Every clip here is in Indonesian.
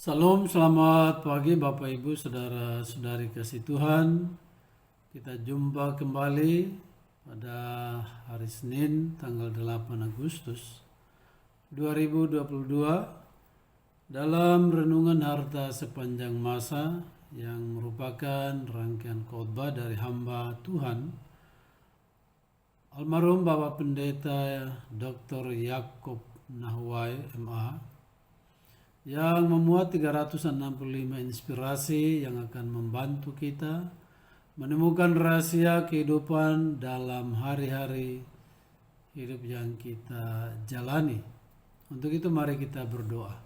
Salam, selamat pagi Bapak Ibu, Saudara-saudari kasih Tuhan. Kita jumpa kembali pada hari Senin tanggal 8 Agustus 2022 dalam renungan harta sepanjang masa yang merupakan rangkaian khotbah dari hamba Tuhan almarhum Bapak Pendeta Dr. Yakob Nahwai MA yang memuat 365 inspirasi yang akan membantu kita menemukan rahasia kehidupan dalam hari-hari hidup yang kita jalani. Untuk itu mari kita berdoa.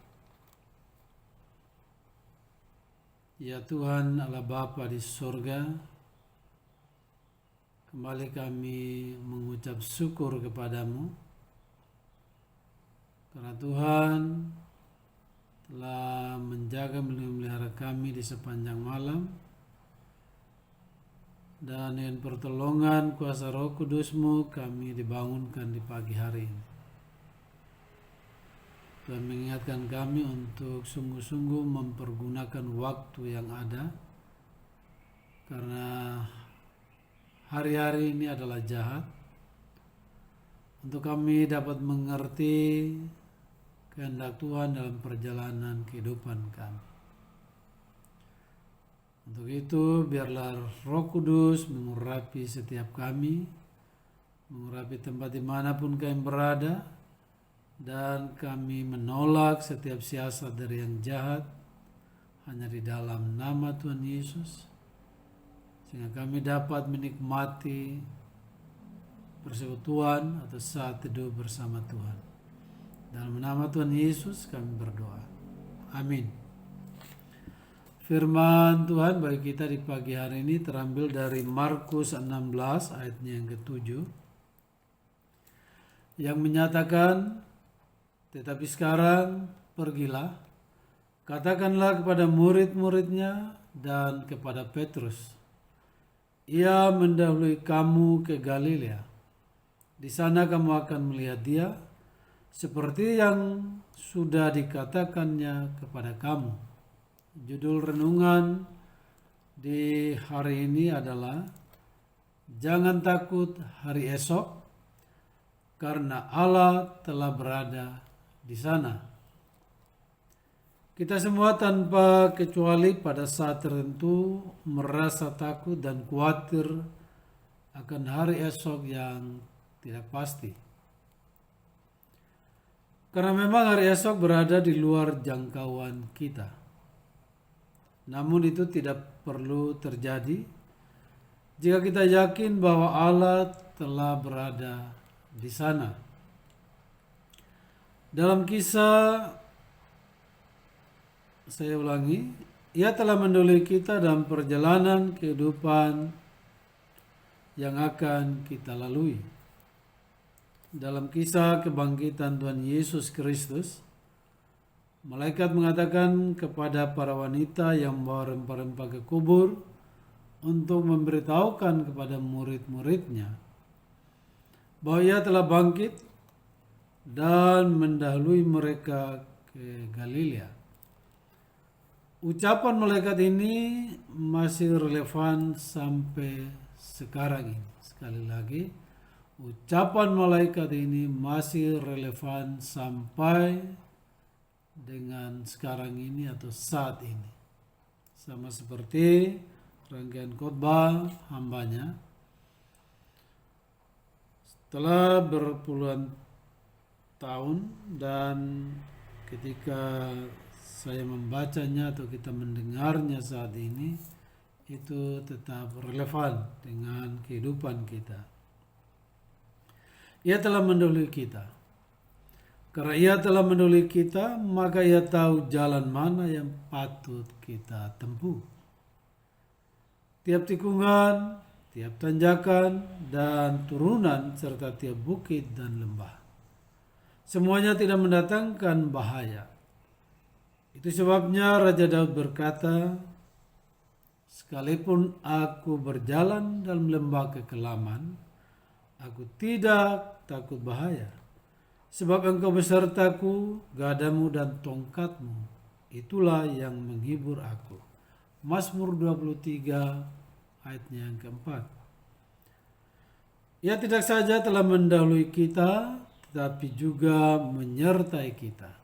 Ya Tuhan Allah Bapa di surga, kembali kami mengucap syukur kepadamu karena Tuhan telah menjaga memelihara kami di sepanjang malam, dan dengan pertolongan kuasa Roh Kudus-Mu kami dibangunkan di pagi hari ini. Tuhan mengingatkan kami untuk sungguh-sungguh mempergunakan waktu yang ada, karena hari-hari ini adalah jahat, untuk kami dapat mengerti kehendak Tuhan dalam perjalanan kehidupan kami. Untuk itu biarlah Roh Kudus mengurapi setiap kami, mengurapi tempat dimanapun kami berada, dan kami menolak setiap siasat dari yang jahat hanya di dalam nama Tuhan Yesus, sehingga kami dapat menikmati persekutuan atau saat teduh bersama Tuhan. Dalam nama Tuhan Yesus kami berdoa. Amin. Firman Tuhan bagi kita di pagi hari ini terambil dari Markus 16 ayatnya yang ke-7, yang menyatakan, tetapi sekarang pergilah, katakanlah kepada murid-muridnya dan kepada Petrus, ia mendahului kamu ke Galilea. Di sana kamu akan melihat dia, seperti yang sudah dikatakannya kepada kamu. Judul renungan di hari ini adalah Jangan takut hari esok, karena Allah telah berada di sana. Kita semua tanpa kecuali pada saat tertentu merasa takut dan khawatir akan hari esok yang tidak pasti. Karena memang hari esok berada di luar jangkauan kita. Namun itu tidak perlu terjadi jika kita yakin bahwa Allah telah berada di sana. Dalam kisah, saya ulangi, ia telah mendahului kita dalam perjalanan kehidupan yang akan kita lalui. Dalam kisah kebangkitan Tuhan Yesus Kristus, malaikat mengatakan kepada para wanita yang membawa rempah-rempah ke kubur untuk memberitahukan kepada murid-muridnya bahwa ia telah bangkit dan mendahului mereka ke Galilea. Ucapan malaikat ini masih relevan sampai sekarang ini. Sekali lagi, ucapan malaikat ini masih relevan sampai dengan sekarang ini atau saat ini. Sama seperti rangkaian khotbah hambanya. Setelah berpuluhan tahun dan ketika saya membacanya atau kita mendengarnya saat ini, itu tetap relevan dengan kehidupan kita. Ia telah mendahului kita. Karena ia telah mendahului kita, maka ia tahu jalan mana yang patut kita tempuh. Tiap tikungan, tiap tanjakan dan turunan, serta tiap bukit dan lembah, semuanya tidak mendatangkan bahaya. Itu sebabnya Raja Daud berkata, sekalipun aku berjalan dalam lembah kekelaman, aku tidak takut bahaya, sebab engkau besertaku, gadamu dan tongkatmu, itulah yang menghibur aku. Mazmur 23 ayatnya yang keempat. Ia tidak saja telah mendahului kita, tetapi juga menyertai kita.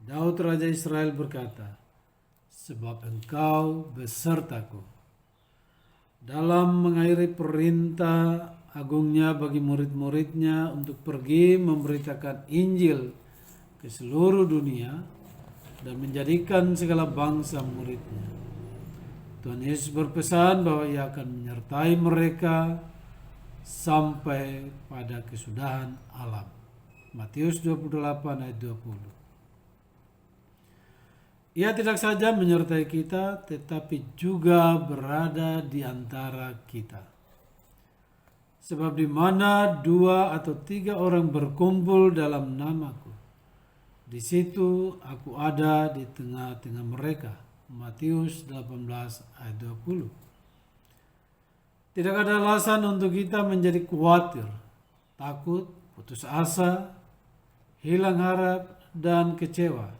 Daud Raja Israel berkata, sebab engkau besertaku. Dalam mengakhiri perintah agungnya bagi murid-muridnya untuk pergi memberitakan Injil ke seluruh dunia dan menjadikan segala bangsa muridnya, Tuhan Yesus berpesan bahwa ia akan menyertai mereka sampai pada kesudahan alam. Matius 28 ayat 20. Ia tidak saja menyertai kita, tetapi juga berada di antara kita. Sebab di mana 2 atau 3 orang berkumpul dalam namaku, di situ aku ada di tengah-tengah mereka. Matius 18 ayat 20. Tidak ada alasan untuk kita menjadi khawatir, takut, putus asa, hilang harap, dan kecewa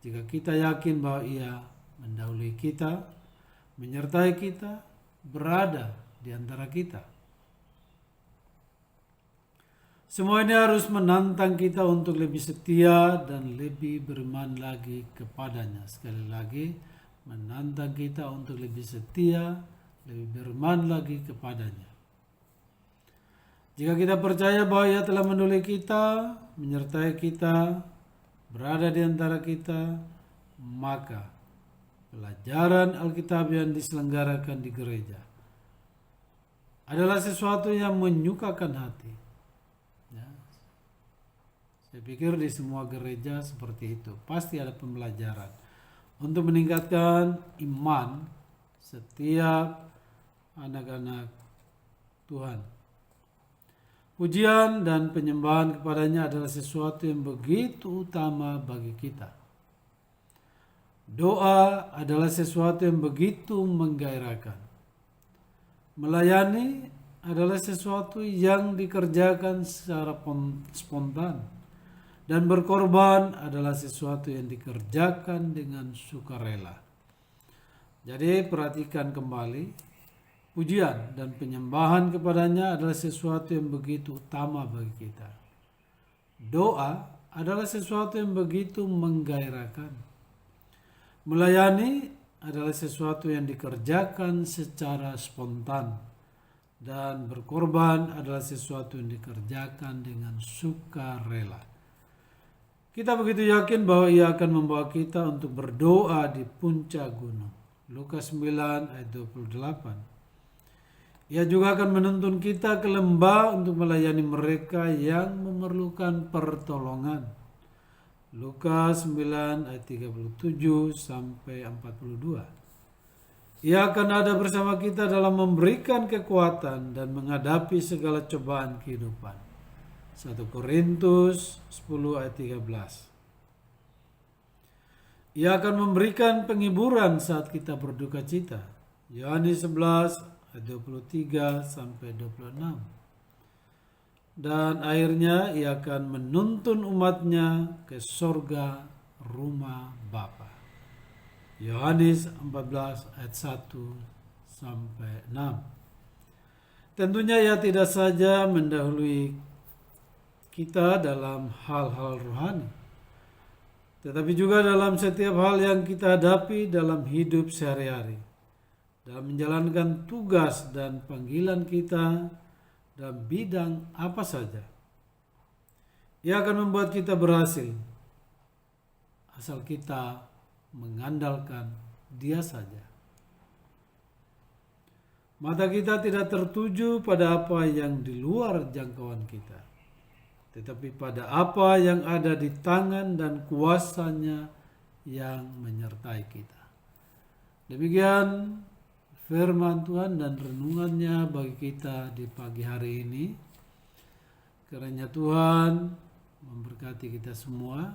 jika kita yakin bahwa ia mendahului kita, menyertai kita, berada di antara kita. Semua ini harus menantang kita untuk lebih setia dan lebih beriman lagi kepadanya. Sekali lagi, menantang kita untuk lebih setia, lebih beriman lagi kepadanya. Jika kita percaya bahwa ia telah mendahului kita, menyertai kita, berada di antara kita, maka pelajaran Alkitab yang diselenggarakan di gereja adalah sesuatu yang menyukakan hati. Ya. Saya pikir di semua gereja seperti itu. Pasti ada pembelajaran untuk meningkatkan iman setiap anak-anak Tuhan. Pujian dan penyembahan kepadanya adalah sesuatu yang begitu utama bagi kita. Doa adalah sesuatu yang begitu menggairahkan. Melayani adalah sesuatu yang dikerjakan secara spontan. Dan berkorban adalah sesuatu yang dikerjakan dengan sukarela. Jadi perhatikan kembali. Pujian dan penyembahan kepadanya adalah sesuatu yang begitu utama bagi kita. Doa adalah sesuatu yang begitu menggairahkan. Melayani adalah sesuatu yang dikerjakan secara spontan. Dan berkorban adalah sesuatu yang dikerjakan dengan sukarela. Kita begitu yakin bahwa ia akan membawa kita untuk berdoa di puncak gunung. Lukas 9 ayat 28. Ia juga akan menuntun kita ke lembah untuk melayani mereka yang memerlukan pertolongan. Lukas 9 ayat 37 sampai 42. Ia akan ada bersama kita dalam memberikan kekuatan dan menghadapi segala cobaan kehidupan. 1 Korintus 10 ayat 13. Ia akan memberikan penghiburan saat kita berduka cita. Yohanes 11 ayat 23 sampai 26. Dan akhirnya ia akan menuntun umatnya ke sorga rumah Bapa. Yohanes 14 ayat 1 sampai 6. Tentunya ia tidak saja mendahului kita dalam hal-hal rohani, tetapi juga dalam setiap hal yang kita hadapi dalam hidup sehari-hari. Dalam menjalankan tugas dan panggilan kita dalam bidang apa saja. Ia akan membuat kita berhasil asal kita mengandalkan Dia saja. Mata kita tidak tertuju pada apa yang di luar jangkauan kita, tetapi pada apa yang ada di tangan dan kuasanya yang menyertai kita. Demikian firman Tuhan dan renungannya bagi kita di pagi hari ini. Kiranya Tuhan memberkati kita semua.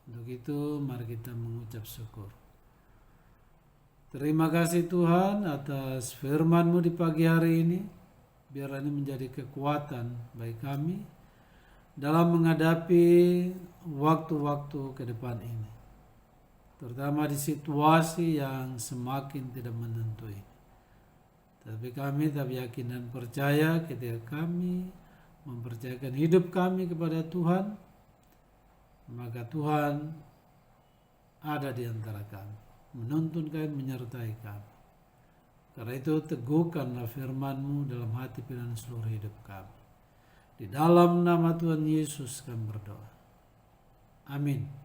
Untuk itu mari kita mengucap syukur. Terima kasih Tuhan atas firman-Mu di pagi hari ini. Biar ini menjadi kekuatan bagi kami dalam menghadapi waktu-waktu ke depan ini. terutama di situasi yang semakin tidak menentu ini. Tapi kami tetap yakin dan percaya ketika kami mempercayakan hidup kami kepada Tuhan, maka Tuhan ada di antara kami, menuntun kami, menyertai kami. Karena itu teguhkanlah firman-Mu dalam hati dan seluruh hidup kami. Di dalam nama Tuhan Yesus kami berdoa. Amin.